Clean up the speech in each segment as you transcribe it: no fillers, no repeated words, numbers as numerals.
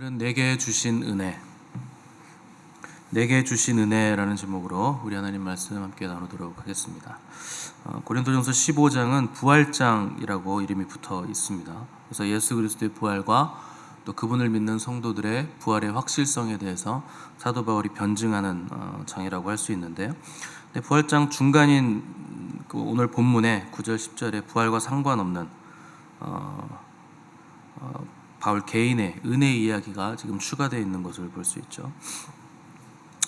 오늘은 내게 주신 은혜, 내게 주신 은혜라는 제목으로 우리 하나님 말씀 함께 나누도록 하겠습니다. 고린도전서 15장은 부활장이라고 이름이 붙어 있습니다. 그래서 예수 그리스도의 부활과 또 그분을 믿는 성도들의 부활의 확실성에 대해서 사도 바울이 변증하는 장이라고 할 수 있는데요. 부활장 중간인 오늘 본문의 9절 10절에 부활과 상관없는 바울 개인의 은혜 이야기가 지금 추가되어 있는 것을 볼 수 있죠.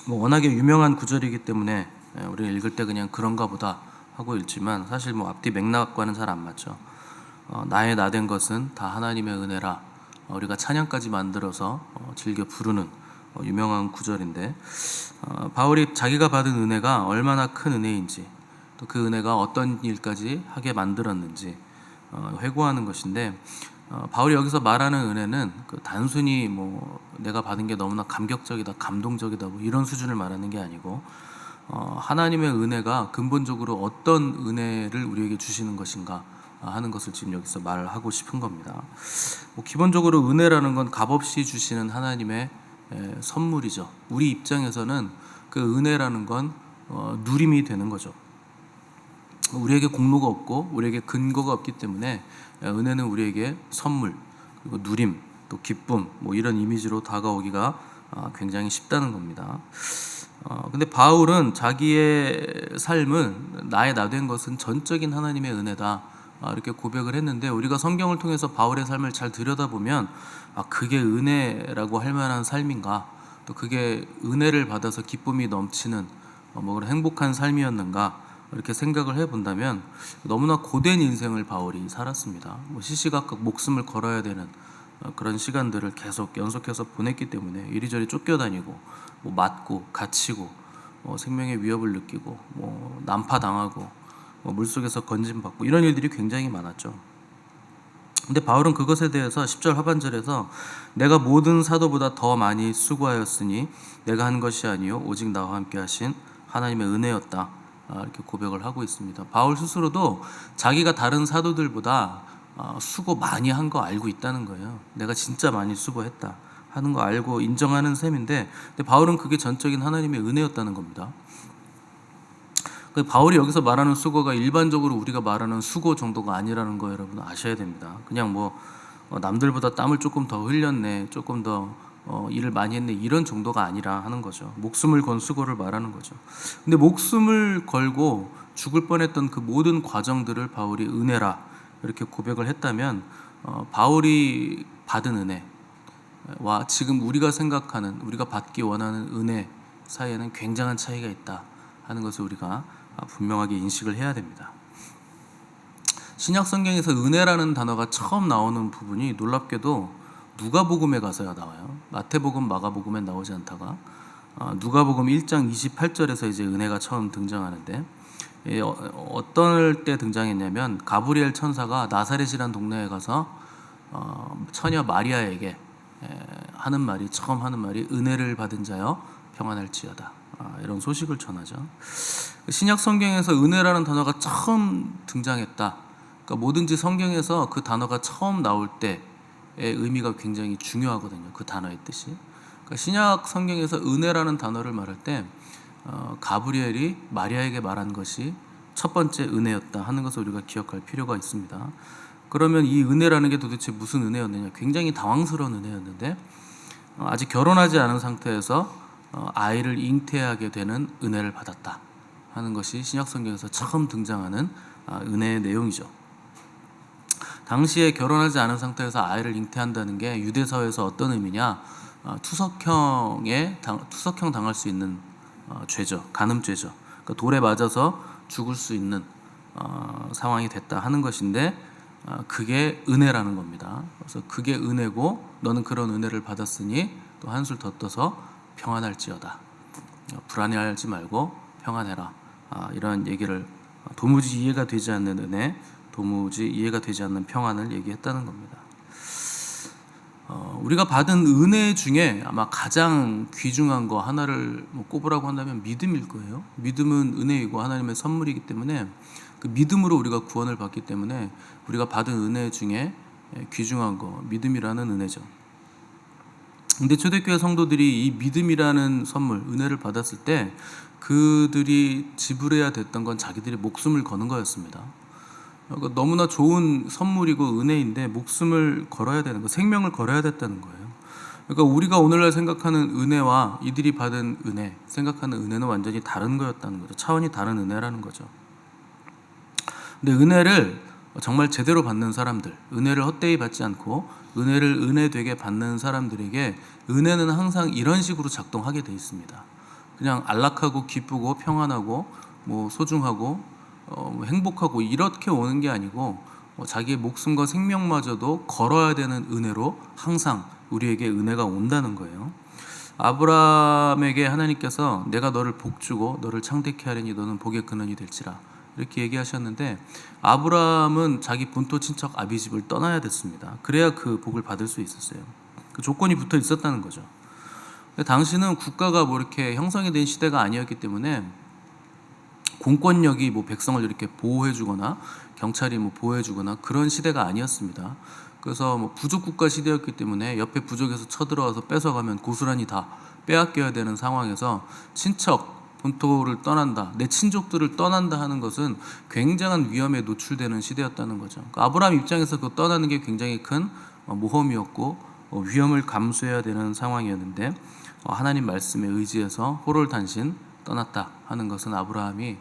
워낙에 유명한 구절이기 때문에 우리가 읽을 때 그냥 그런가 보다 하고 읽지만 사실 앞뒤 맥락과는 잘 안 맞죠. 나의 나된 것은 다 하나님의 은혜라, 우리가 찬양까지 만들어서 즐겨 부르는 유명한 구절인데, 바울이 자기가 받은 은혜가 얼마나 큰 은혜인지, 또 그 은혜가 어떤 일까지 하게 만들었는지 회고하는 것인데, 바울이 여기서 말하는 은혜는 단순히 내가 받은 게 너무나 감격적이다, 감동적이다 이런 수준을 말하는 게 아니고, 하나님의 은혜가 근본적으로 어떤 은혜를 우리에게 주시는 것인가 하는 것을 지금 여기서 말하고 싶은 겁니다. 기본적으로 은혜라는 건 값없이 주시는 하나님의 선물이죠. 우리 입장에서는 그 은혜라는 건 누림이 되는 거죠. 우리에게 공로가 없고 우리에게 근거가 없기 때문에 은혜는 우리에게 선물, 그리고 누림, 또 기쁨 이런 이미지로 다가오기가 굉장히 쉽다는 겁니다. 근데 바울은 자기의 삶은 나의 나된 것은 전적인 하나님의 은혜다 이렇게 고백을 했는데, 우리가 성경을 통해서 바울의 삶을 잘 들여다보면 그게 은혜라고 할 만한 삶인가, 또 그게 은혜를 받아서 기쁨이 넘치는 그런 행복한 삶이었는가 이렇게 생각을 해본다면 너무나 고된 인생을 바울이 살았습니다. 시시각각 목숨을 걸어야 되는 그런 시간들을 계속 연속해서 보냈기 때문에 이리저리 쫓겨다니고 맞고 갇히고 생명의 위협을 느끼고 난파당하고 물속에서 건짐받고 이런 일들이 굉장히 많았죠. 근데 바울은 그것에 대해서 10절 하반절에서 내가 모든 사도보다 더 많이 수고하였으니 내가 한 것이 아니요 오직 나와 함께 하신 하나님의 은혜였다 이렇게 고백을 하고 있습니다. 바울 스스로도 자기가 다른 사도들보다 수고 많이 한 거 알고 있다는 거예요. 내가 진짜 많이 수고했다 하는 거 알고 인정하는 셈인데, 근데 바울은 그게 전적인 하나님의 은혜였다는 겁니다. 바울이 여기서 말하는 수고가 일반적으로 우리가 말하는 수고 정도가 아니라는 거 여러분 아셔야 됩니다. 그냥 남들보다 땀을 조금 더 흘렸네, 조금 더 일을 많이 했네 이런 정도가 아니라 하는 거죠. 목숨을 건 수고를 말하는 거죠. 근데 목숨을 걸고 죽을 뻔했던 그 모든 과정들을 바울이 은혜라 이렇게 고백을 했다면, 바울이 받은 은혜와 지금 우리가 생각하는, 우리가 받기 원하는 은혜 사이에는 굉장한 차이가 있다 하는 것을 우리가 분명하게 인식을 해야 됩니다. 신약 성경에서 은혜라는 단어가 처음 나오는 부분이 놀랍게도 누가복음에 가서야 나와요. 마태복음, 마가복음엔 나오지 않다가 누가복음 1장 28절에서 이제 은혜가 처음 등장하는데, 어떤 때 등장했냐면 가브리엘 천사가 나사렛이라는 동네에 가서 처녀 마리아에게 처음 하는 말이 은혜를 받은 자여 평안할지어다 이런 소식을 전하죠. 신약 성경에서 은혜라는 단어가 처음 등장했다. 그러니까 뭐든지 성경에서 그 단어가 처음 나올 때의 의미가 굉장히 중요하거든요. 그 단어의 뜻이. 그러니까 신약 성경에서 은혜라는 단어를 말할 때 가브리엘이 마리아에게 말한 것이 첫 번째 은혜였다 하는 것을 우리가 기억할 필요가 있습니다. 그러면 이 은혜라는 게 도대체 무슨 은혜였느냐? 굉장히 당황스러운 은혜였는데, 아직 결혼하지 않은 상태에서 아이를 잉태하게 되는 은혜를 받았다 하는 것이 신약 성경에서 처음 등장하는 은혜의 내용이죠. 당시에 결혼하지 않은 상태에서 아이를 잉태한다는 게 유대 사회에서 어떤 의미냐? 투석형 당할 수 있는 죄죠. 간음죄죠. 그러니까 돌에 맞아서 죽을 수 있는 상황이 됐다 하는 것인데, 그게 은혜라는 겁니다. 그래서 그게 은혜고 너는 그런 은혜를 받았으니 또 한술 더 떠서 평안할지어다. 불안해하지 말고 평안해라. 이런 얘기를, 도무지 이해가 되지 않는 은혜, 도무지 이해가 되지 않는 평안을 얘기했다는 겁니다. 우리가 받은 은혜 중에 아마 가장 귀중한 거 하나를 꼽으라고 한다면 믿음일 거예요. 믿음은 은혜이고 하나님의 선물이기 때문에, 그 믿음으로 우리가 구원을 받기 때문에 우리가 받은 은혜 중에 귀중한 거 믿음이라는 은혜죠. 근데 초대교회 성도들이 이 믿음이라는 선물, 은혜를 받았을 때 그들이 지불해야 됐던 건 자기들이 목숨을 거는 거였습니다. 그러니까 너무나 좋은 선물이고 은혜인데 목숨을 걸어야 되는 거, 생명을 걸어야 됐다는 거예요. 그러니까 우리가 오늘날 생각하는 은혜와 이들이 받은 은혜, 생각하는 은혜는 완전히 다른 거였다는 거죠. 차원이 다른 은혜라는 거죠. 근데 은혜를 정말 제대로 받는 사람들, 은혜를 헛되이 받지 않고 은혜를 은혜되게 받는 사람들에게 은혜는 항상 이런 식으로 작동하게 돼 있습니다. 그냥 안락하고 기쁘고 평안하고 뭐 소중하고 행복하고 이렇게 오는 게 아니고 자기의 목숨과 생명마저도 걸어야 되는 은혜로 항상 우리에게 은혜가 온다는 거예요. 아브라함에게 하나님께서 내가 너를 복주고 너를 창대케 하리니 너는 복의 근원이 될지라 이렇게 얘기하셨는데, 아브라함은 자기 본토 친척 아비집을 떠나야 됐습니다. 그래야 그 복을 받을 수 있었어요. 그 조건이 붙어 있었다는 거죠. 당시는 국가가 뭐 이렇게 형성이 된 시대가 아니었기 때문에 공권력이 뭐 백성을 이렇게 보호해주거나 경찰이 뭐 보호해주거나 그런 시대가 아니었습니다. 그래서 뭐 부족 국가 시대였기 때문에 옆에 부족에서 쳐들어와서 뺏어가면 고스란히 다 빼앗겨야 되는 상황에서 친척 본토를 떠난다, 내 친족들을 떠난다 하는 것은 굉장한 위험에 노출되는 시대였다는 거죠. 그러니까 아브라함 입장에서 그 떠나는 게 굉장히 큰 모험이었고 위험을 감수해야 되는 상황이었는데 하나님 말씀에 의지해서 호롤단신 떠났다 하는 것은 아브라함이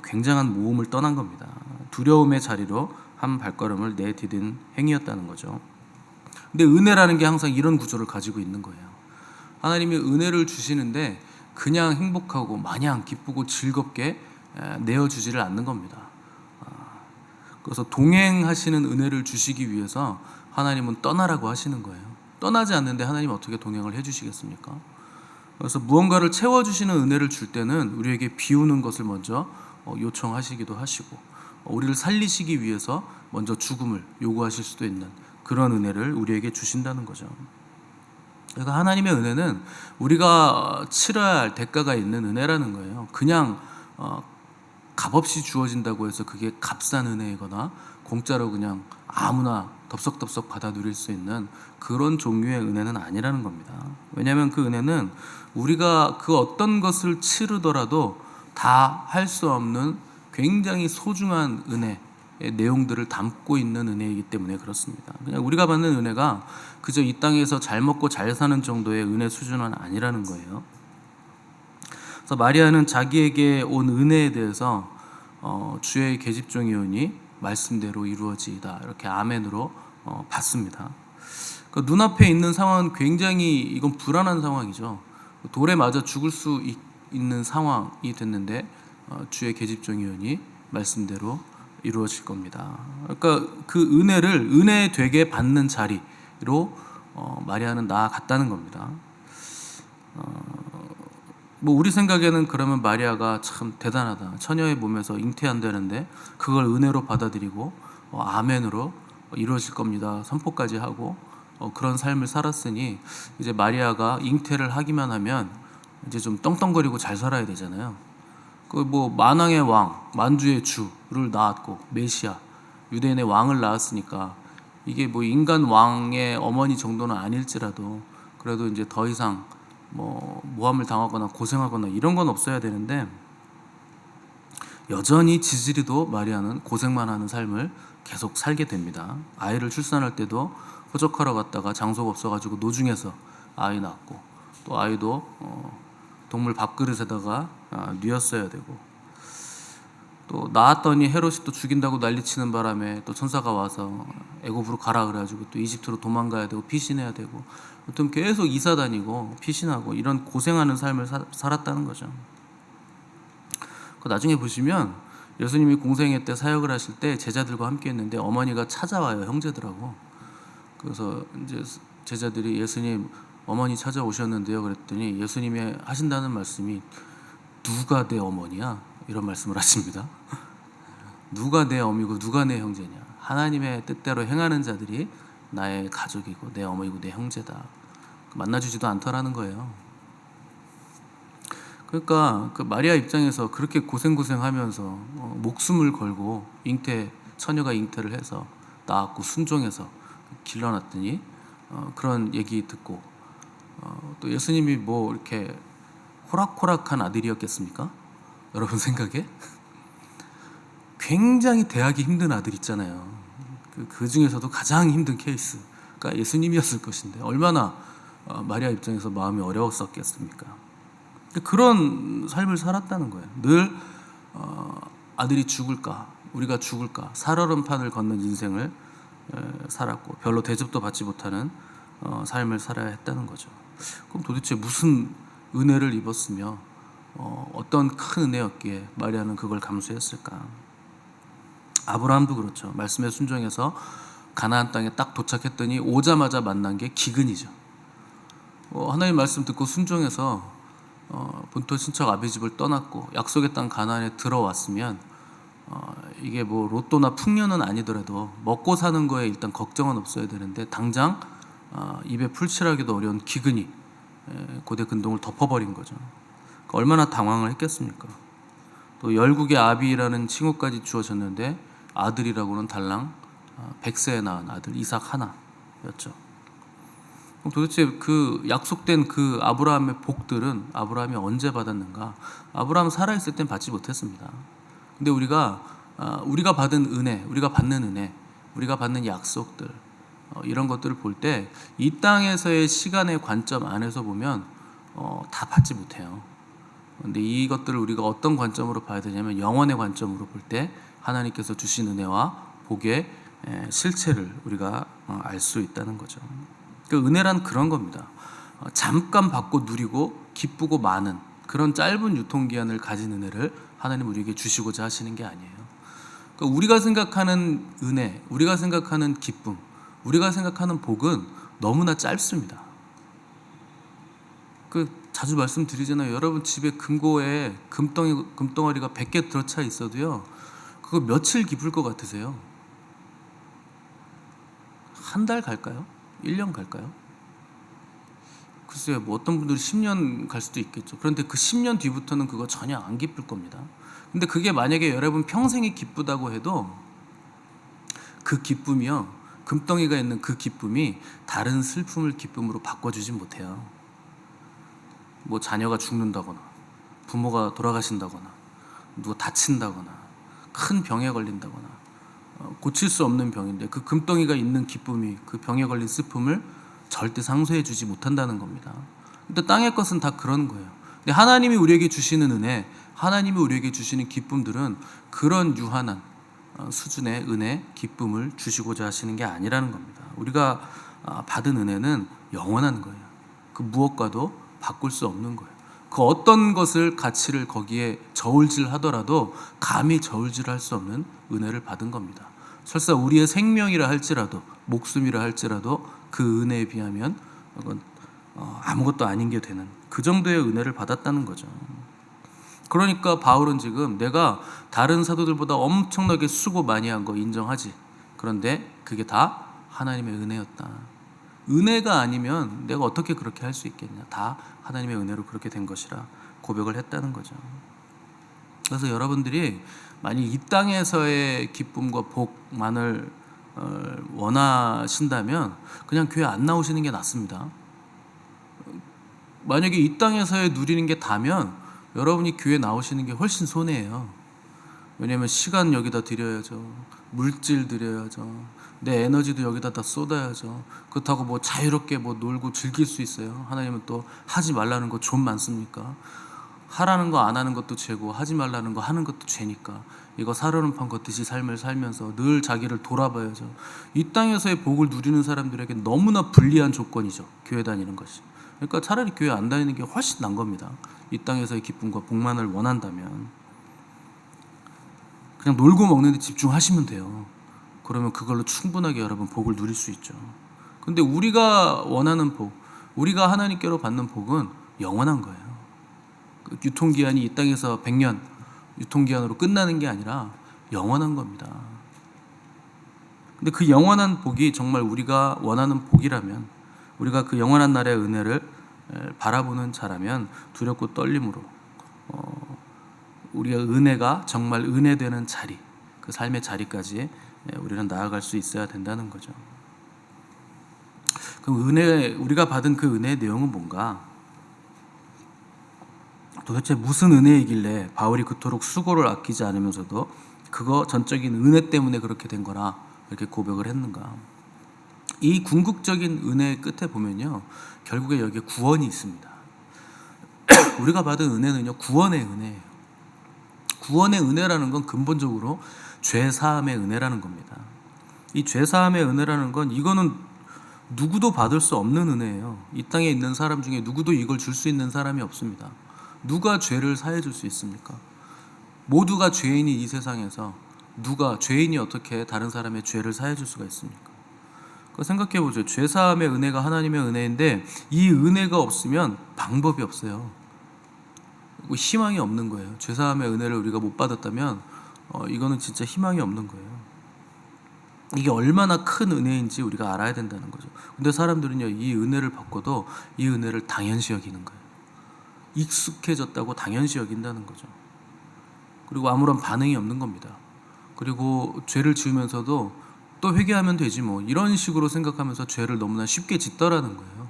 굉장한 모험을 떠난 겁니다. 두려움의 자리로 한 발걸음을 내디딘 행위였다는 거죠. 근데 은혜라는 게 항상 이런 구조를 가지고 있는 거예요. 하나님이 은혜를 주시는데 그냥 행복하고 마냥 기쁘고 즐겁게 내어주지를 않는 겁니다. 그래서 동행하시는 은혜를 주시기 위해서 하나님은 떠나라고 하시는 거예요. 떠나지 않는데 하나님 어떻게 동행을 해주시겠습니까? 그래서 무언가를 채워주시는 은혜를 줄 때는 우리에게 비우는 것을 먼저 요청하시기도 하시고 우리를 살리시기 위해서 먼저 죽음을 요구하실 수도 있는 그런 은혜를 우리에게 주신다는 거죠. 그러니까 하나님의 은혜는 우리가 치러야 할 대가가 있는 은혜라는 거예요. 그냥 값없이 주어진다고 해서 그게 값싼 은혜이거나 공짜로 그냥 아무나 덥석덥석 받아 누릴 수 있는 그런 종류의 은혜는 아니라는 겁니다. 왜냐하면 그 은혜는 우리가 그 어떤 것을 치르더라도 다 할 수 없는 굉장히 소중한 은혜의 내용들을 담고 있는 은혜이기 때문에 그렇습니다. 그냥 우리가 받는 은혜가 그저 이 땅에서 잘 먹고 잘 사는 정도의 은혜 수준은 아니라는 거예요. 그래서 마리아는 자기에게 온 은혜에 대해서 주의 계집종이오니 말씀대로 이루어지이다 이렇게 아멘으로 받습니다. 그러니까 눈앞에 있는 상황은 굉장히 이건 불안한 상황이죠. 돌에 맞아 죽을 수 있는 상황이 됐는데 주의 계집종이오니 말씀대로 이루어질 겁니다. 그러니까 그 은혜를 은혜 되게 받는 자리로 마리아는 나아갔다는 겁니다. 뭐 우리 생각에는 그러면 마리아가 참 대단하다. 처녀의 몸에서 잉태한다는데 그걸 은혜로 받아들이고 아멘으로 이루어질 겁니다. 선포까지 하고 그런 삶을 살았으니 이제 마리아가 잉태를 하기만 하면 이제 좀 떵떵거리고 잘 살아야 되잖아요. 그 뭐 만왕의 왕, 만주의 주를 낳았고 메시아, 유대인의 왕을 낳았으니까 이게 뭐 인간 왕의 어머니 정도는 아닐지라도 그래도 이제 더 이상 뭐 모함을 당하거나 고생하거나 이런 건 없어야 되는데 여전히 지지리도 마리아는 고생만 하는 삶을 계속 살게 됩니다. 아이를 출산할 때도 호적하러 갔다가 장소가 없어가지고 노중에서 아이 낳았고 또 아이도 동물 밥그릇에다가 뉘었어야 되고 또 낳았더니 헤롯이 또 죽인다고 난리치는 바람에 또 천사가 와서 애굽으로 가라 그래가지고 또 이집트로 도망가야 되고 피신해야 되고 아무튼 계속 이사 다니고 피신하고 이런 고생하는 삶을 살았다는 거죠. 나중에 보시면 예수님이 공생애 때 사역을 하실 때 제자들과 함께 했는데 어머니가 찾아와요, 형제들하고. 그래서 이제 제자들이 예수님 어머니 찾아오셨는데요 그랬더니 예수님이 하신다는 말씀이 누가 내 어머니야? 이런 말씀을 하십니다. 누가 내 어미고 누가 내 형제냐? 하나님의 뜻대로 행하는 자들이 나의 가족이고 내 어머니고 내 형제다. 만나주지도 않더라는 거예요. 그러니까 그 마리아 입장에서 그렇게 고생하면서 목숨을 걸고 처녀가 잉태를 해서 낳았고 순종해서 길러놨더니 그런 얘기 듣고 또 예수님이 뭐 이렇게 호락호락한 아들이었겠습니까? 여러분 생각에? 굉장히 대하기 힘든 아들 있잖아요. 그 중에서도 가장 힘든 케이스가 예수님이었을 것인데 얼마나 마리아 입장에서 마음이 어려웠었겠습니까? 그런 삶을 살았다는 거예요. 늘 아들이 죽을까, 우리가 죽을까, 살얼음판을 걷는 인생을 살았고 별로 대접도 받지 못하는 삶을 살아야 했다는 거죠. 그럼 도대체 무슨 은혜를 입었으며 어떤 큰 은혜였기에 마리아는 그걸 감수했을까? 아브라함도 그렇죠. 말씀에 순종해서 가나안 땅에 딱 도착했더니 오자마자 만난 게 기근이죠. 하나님 말씀 듣고 순종해서 본토 친척 아비 집을 떠났고 약속의 땅 가나안에 들어왔으면 이게 뭐 로또나 풍년은 아니더라도 먹고 사는 거에 일단 걱정은 없어야 되는데 당장 입에 풀칠하기도 어려운 기근이 고대 근동을 덮어버린 거죠. 얼마나 당황을 했겠습니까? 또 열국의 아비라는 칭호까지 주어졌는데 아들이라고는 달랑 100세에 낳은 아들 이삭 하나였죠. 그럼 도대체 그 약속된 그 아브라함의 복들은 아브라함이 언제 받았는가? 아브라함 살아있을 땐 받지 못했습니다. 근데 우리가 받은 은혜, 우리가 받는 은혜, 우리가 받는 약속들 이런 것들을 볼 때 이 땅에서의 시간의 관점 안에서 보면 다 받지 못해요. 근데 이것들을 우리가 어떤 관점으로 봐야 되냐면 영원의 관점으로 볼 때 하나님께서 주신 은혜와 복의 실체를 우리가 알 수 있다는 거죠. 그 은혜란 그런 겁니다. 잠깐 받고 누리고 기쁘고 많은 그런 짧은 유통기한을 가진 은혜를 하나님 우리에게 주시고자 하시는 게 아니에요. 그러니까 우리가 생각하는 은혜, 우리가 생각하는 기쁨, 우리가 생각하는 복은 너무나 짧습니다. 자주 말씀드리잖아요. 여러분 집에 금고에 금덩어리가 100개 들어차 있어도요, 그거 며칠 기쁠 것 같으세요? 한 달 갈까요? 1년 갈까요? 글쎄요, 뭐 어떤 분들이 10년 갈 수도 있겠죠. 그런데 그 10년 뒤부터는 그거 전혀 안 기쁠 겁니다. 근데 그게 만약에 여러분 평생이 기쁘다고 해도 그 기쁨이요, 금덩이가 있는 그 기쁨이 다른 슬픔을 기쁨으로 바꿔주지 못해요. 뭐 자녀가 죽는다거나 부모가 돌아가신다거나 누가 다친다거나 큰 병에 걸린다거나 고칠 수 없는 병인데 그 금덩이가 있는 기쁨이 그 병에 걸린 슬픔을 절대 상쇄해 주지 못한다는 겁니다. 근데 땅의 것은 다 그런 거예요. 근데 하나님이 우리에게 주시는 은혜, 하나님이 우리에게 주시는 기쁨들은 그런 유한한 수준의 은혜, 기쁨을 주시고자 하시는 게 아니라는 겁니다. 우리가 받은 은혜는 영원한 거예요. 그 무엇과도 바꿀 수 없는 거예요. 그 어떤 것을 가치를 거기에 저울질 하더라도 감히 저울질할 수 없는 은혜를 받은 겁니다. 설사 우리의 생명이라 할지라도 목숨이라 할지라도 그 은혜에 비하면 그건 아무것도 아닌 게 되는 그 정도의 은혜를 받았다는 거죠. 그러니까 바울은 지금 내가 다른 사도들보다 엄청나게 수고 많이 한 거 인정하지. 그런데 그게 다 하나님의 은혜였다. 은혜가 아니면 내가 어떻게 그렇게 할 수 있겠냐. 다 하나님의 은혜로 그렇게 된 것이라 고백을 했다는 거죠. 그래서 여러분들이 만약 이 땅에서의 기쁨과 복만을 원하신다면 그냥 교회 안 나오시는 게 낫습니다. 만약에 이 땅에서의 누리는 게 다면 여러분이 교회 나오시는 게 훨씬 손해예요. 왜냐하면 시간 여기다 드려야죠. 물질 드려야죠. 내 에너지도 여기다 다 쏟아야죠. 그렇다고 뭐 자유롭게 뭐 놀고 즐길 수 있어요? 하나님은 또 하지 말라는 거 좀 많습니까? 하라는 거 안 하는 것도 죄고 하지 말라는 거 하는 것도 죄니까 이거 살얼음판 걷듯이 삶을 살면서 늘 자기를 돌아봐야죠. 이 땅에서의 복을 누리는 사람들에게 너무나 불리한 조건이죠. 교회 다니는 것이. 그러니까 차라리 교회 안 다니는 게 훨씬 난 겁니다. 이 땅에서의 기쁨과 복만을 원한다면 그냥 놀고 먹는 데 집중하시면 돼요. 그러면 그걸로 충분하게 여러분 복을 누릴 수 있죠. 근데 우리가 원하는 복, 우리가 하나님께로 받는 복은 영원한 거예요. 그 유통기한이 이 땅에서 100년 유통기한으로 끝나는 게 아니라 영원한 겁니다. 근데 그 영원한 복이 정말 우리가 원하는 복이라면, 우리가 그 영원한 날의 은혜를 바라보는 자라면 두렵고 떨림으로 우리가 은혜가 정말 은혜되는 자리, 그 삶의 자리까지 우리는 나아갈 수 있어야 된다는 거죠. 그럼 우리가 받은 그 은혜의 내용은 뭔가? 도대체 무슨 은혜이길래 바울이 그토록 수고를 아끼지 않으면서도 그거 전적인 은혜 때문에 그렇게 된 거라 이렇게 고백을 했는가? 이 궁극적인 은혜의 끝에 보면요, 결국에 여기에 구원이 있습니다. 우리가 받은 은혜는요, 구원의 은혜예요. 구원의 은혜라는 건 근본적으로 죄 사함의 은혜라는 겁니다. 이 죄 사함의 은혜라는 건 이거는 누구도 받을 수 없는 은혜예요. 이 땅에 있는 사람 중에 누구도 이걸 줄 수 있는 사람이 없습니다. 누가 죄를 사해 줄 수 있습니까? 모두가 죄인이 이 세상에서 누가 죄인이 어떻게 다른 사람의 죄를 사해 줄 수가 있습니까? 생각해 보죠. 죄 사함의 은혜가 하나님의 은혜인데 이 은혜가 없으면 방법이 없어요. 희망이 없는 거예요. 죄 사함의 은혜를 우리가 못 받았다면 이거는 진짜 희망이 없는 거예요. 이게 얼마나 큰 은혜인지 우리가 알아야 된다는 거죠. 근데 사람들은요, 이 은혜를 받고도 이 은혜를 당연시 여기는 거예요. 익숙해졌다고 당연시 여긴다는 거죠. 그리고 아무런 반응이 없는 겁니다. 그리고 죄를 지으면서도 또 회개하면 되지 뭐, 이런 식으로 생각하면서 죄를 너무나 쉽게 짓더라는 거예요.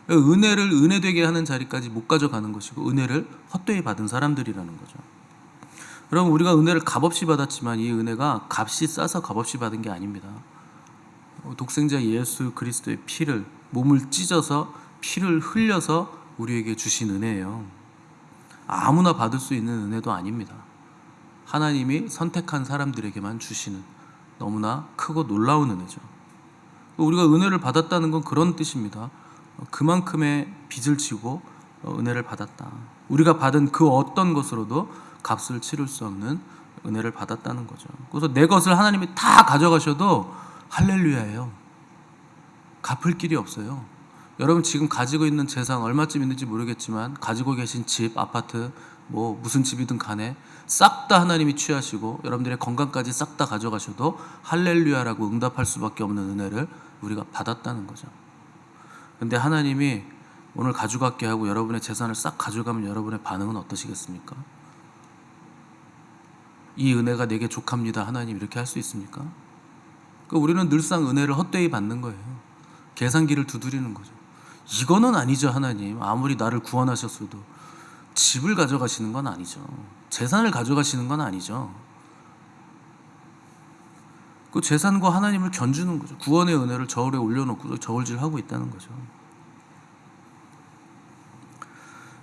은혜를 은혜되게 하는 자리까지 못 가져가는 것이고 은혜를 헛되이 받은 사람들이라는 거죠. 여러분, 우리가 은혜를 값없이 받았지만 이 은혜가 값이 싸서 값없이 받은 게 아닙니다. 독생자 예수 그리스도의 피를, 몸을 찢어서 피를 흘려서 우리에게 주신 은혜예요. 아무나 받을 수 있는 은혜도 아닙니다. 하나님이 선택한 사람들에게만 주시는 너무나 크고 놀라운 은혜죠. 우리가 은혜를 받았다는 건 그런 뜻입니다. 그만큼의 빚을 지고 은혜를 받았다. 우리가 받은 그 어떤 것으로도 값을 치를 수 없는 은혜를 받았다는 거죠. 그래서 내 것을 하나님이 다 가져가셔도 할렐루야예요. 갚을 길이 없어요. 여러분 지금 가지고 있는 재산 얼마쯤 있는지 모르겠지만 가지고 계신 집, 아파트, 뭐 무슨 집이든 간에 싹 다 하나님이 취하시고 여러분들의 건강까지 싹 다 가져가셔도 할렐루야라고 응답할 수밖에 없는 은혜를 우리가 받았다는 거죠. 근데 하나님이 오늘 가져갈게 하고 여러분의 재산을 싹 가져가면 여러분의 반응은 어떠시겠습니까? 이 은혜가 내게 족합니다, 하나님, 이렇게 할 수 있습니까? 우리는 늘상 은혜를 헛되이 받는 거예요. 계산기를 두드리는 거죠. 이거는 아니죠, 하나님. 아무리 나를 구원하셨어도 집을 가져가시는 건 아니죠. 재산을 가져가시는 건 아니죠. 그 재산과 하나님을 견주는 거죠. 구원의 은혜를 저울에 올려놓고 저울질하고 있다는 거죠.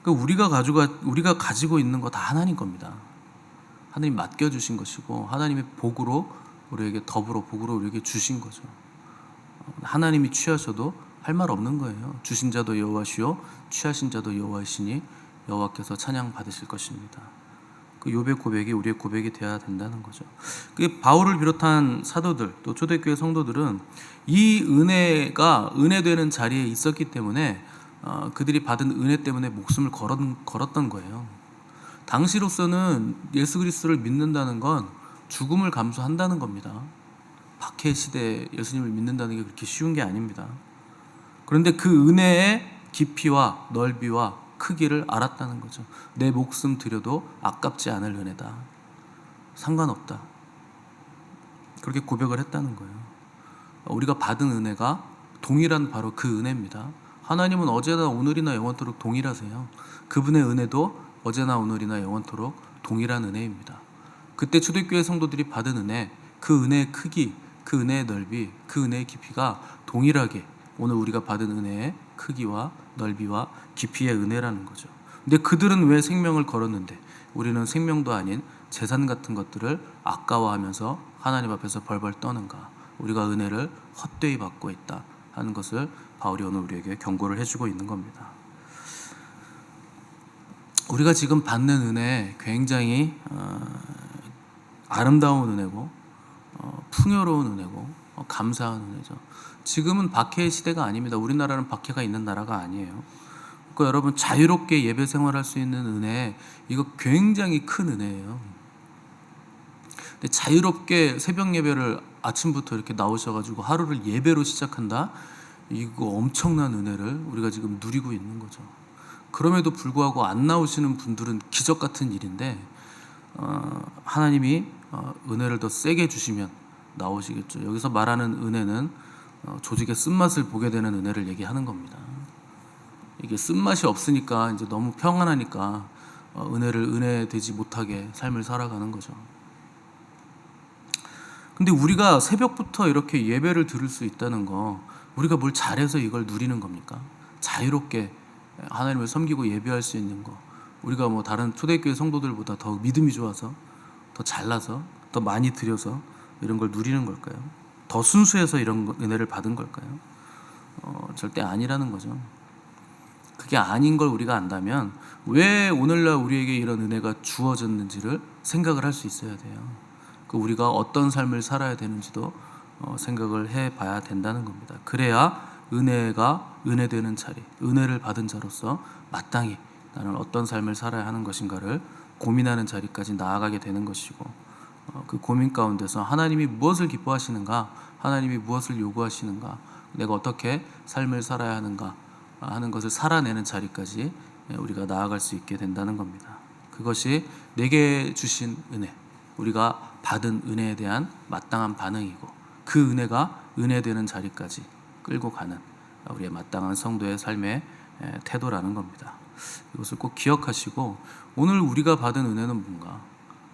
우리가 가지고 있는 거 다 하나님 겁니다. 하나님 맡겨주신 것이고 하나님의 복으로 우리에게 더불어 복으로 우리에게 주신 거죠. 하나님이 취하셔도 할 말 없는 거예요. 주신 자도 여호와시요 취하신 자도 여호와이시니 여호와께서 찬양 받으실 것입니다. 그 욥의 고백이 우리의 고백이 되어야 된다는 거죠. 그 바울을 비롯한 사도들 또 초대교회 성도들은 이 은혜가 은혜되는 자리에 있었기 때문에 그들이 받은 은혜 때문에 목숨을 걸었던 거예요. 당시로서는 예수 그리스도를 믿는다는 건 죽음을 감수한다는 겁니다. 박해 시대에 예수님을 믿는다는 게 그렇게 쉬운 게 아닙니다. 그런데 그 은혜의 깊이와 넓이와 크기를 알았다는 거죠. 내 목숨 드려도 아깝지 않을 은혜다. 상관없다. 그렇게 고백을 했다는 거예요. 우리가 받은 은혜가 동일한 바로 그 은혜입니다. 하나님은 어제나 오늘이나 영원토록 동일하세요. 그분의 은혜도 어제나 오늘이나 영원토록 동일한 은혜입니다. 그때 초대교회 성도들이 받은 은혜, 그 은혜의 크기, 그 은혜의 넓이, 그 은혜의 깊이가 동일하게 오늘 우리가 받은 은혜의 크기와 넓이와 깊이의 은혜라는 거죠. 근데 그들은 왜 생명을 걸었는데 우리는 생명도 아닌 재산 같은 것들을 아까워하면서 하나님 앞에서 벌벌 떠는가? 우리가 은혜를 헛되이 받고 있다 하는 것을 바울이 오늘 우리에게 경고를 해주고 있는 겁니다. 우리가 지금 받는 은혜 굉장히 아름다운 은혜고 풍요로운 은혜고 감사한 은혜죠. 지금은 박해의 시대가 아닙니다. 우리나라는 박해가 있는 나라가 아니에요. 그러니까 여러분 자유롭게 예배 생활할 수 있는 은혜, 이거 굉장히 큰 은혜예요. 근데 자유롭게 새벽 예배를 아침부터 이렇게 나오셔가지고 하루를 예배로 시작한다? 이거 엄청난 은혜를 우리가 지금 누리고 있는 거죠. 그럼에도 불구하고 안 나오시는 분들은 기적 같은 일인데 하나님이 은혜를 더 세게 주시면 나오시겠죠. 여기서 말하는 은혜는 조직의 쓴맛을 보게 되는 은혜를 얘기하는 겁니다. 이게 쓴맛이 없으니까 이제 너무 평안하니까 은혜를 은혜되지 못하게 삶을 살아가는 거죠. 근데 우리가 새벽부터 이렇게 예배를 들을 수 있다는 거, 우리가 뭘 잘해서 이걸 누리는 겁니까? 자유롭게 하나님을 섬기고 예배할 수 있는 거, 우리가 뭐 다른 초대교회 성도들보다 더 믿음이 좋아서, 더 잘나서, 더 많이 드려서 이런 걸 누리는 걸까요? 더 순수해서 이런 은혜를 받은 걸까요? 절대 아니라는 거죠. 그게 아닌 걸 우리가 안다면 왜 오늘날 우리에게 이런 은혜가 주어졌는지를 생각을 할 수 있어야 돼요. 우리가 어떤 삶을 살아야 되는지도 생각을 해봐야 된다는 겁니다. 그래야 은혜가 은혜되는 자리, 은혜를 받은 자로서 마땅히 나는 어떤 삶을 살아야 하는 것인가를 고민하는 자리까지 나아가게 되는 것이고, 그 고민 가운데서 하나님이 무엇을 기뻐하시는가, 하나님이 무엇을 요구하시는가, 내가 어떻게 삶을 살아야 하는가 하는 것을 살아내는 자리까지 우리가 나아갈 수 있게 된다는 겁니다. 그것이 내게 주신 은혜, 우리가 받은 은혜에 대한 마땅한 반응이고, 그 은혜가 은혜되는 자리까지 끌고 가는 우리의 마땅한 성도의 삶의 태도라는 겁니다. 이것을 꼭 기억하시고, 오늘 우리가 받은 은혜는 뭔가,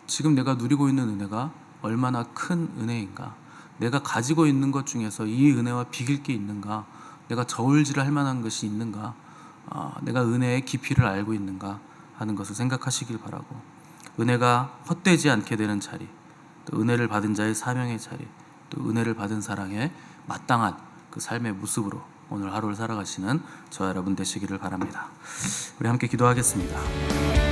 지금 내가 누리고 있는 은혜가 얼마나 큰 은혜인가, 내가 가지고 있는 것 중에서 이 은혜와 비길 게 있는가, 내가 저울질할 만한 것이 있는가, 내가 은혜의 깊이를 알고 있는가 하는 것을 생각하시길 바라고, 은혜가 헛되지 않게 되는 자리, 또 은혜를 받은 자의 사명의 자리, 또 은혜를 받은 사랑의 마땅한 그 삶의 모습으로 오늘 하루를 살아가시는 저와 여러분 되시기를 바랍니다. 우리 함께 기도하겠습니다.